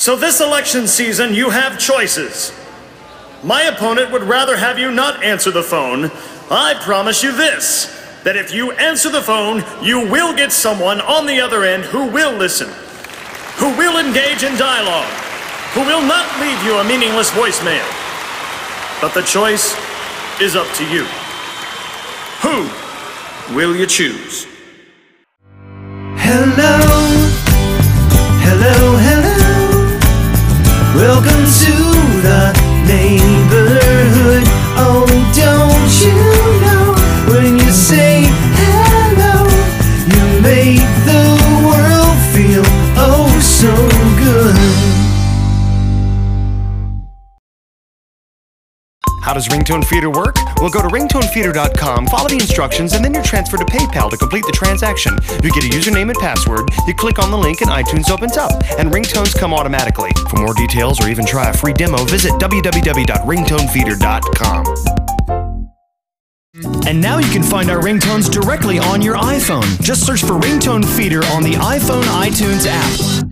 So this election season, you have choices. My opponent would rather have you not answer the phone. I promise you this, that if you answer the phone, you will get someone on the other end who will listen, who will engage in dialogue, who will not leave you a meaningless voicemail. But the choice is up to you. Who will you choose? Hello, hello, hello. Welcome to the neighborhood. Oh, don't you know, when you say hello, you make the world feel oh so good. How does RingtoneFeeder work? Well, go to ringtonefeeder.com, follow the instructions, and then you're transferred to PayPal to complete the transaction. You get a username and password, you click on the link, and iTunes opens up, and ringtones come automatically. For more details or even try a free demo, visit www.ringtonefeeder.com. And now you can find our ringtones directly on your iPhone. Just search for RingtoneFeeder on the iPhone iTunes app.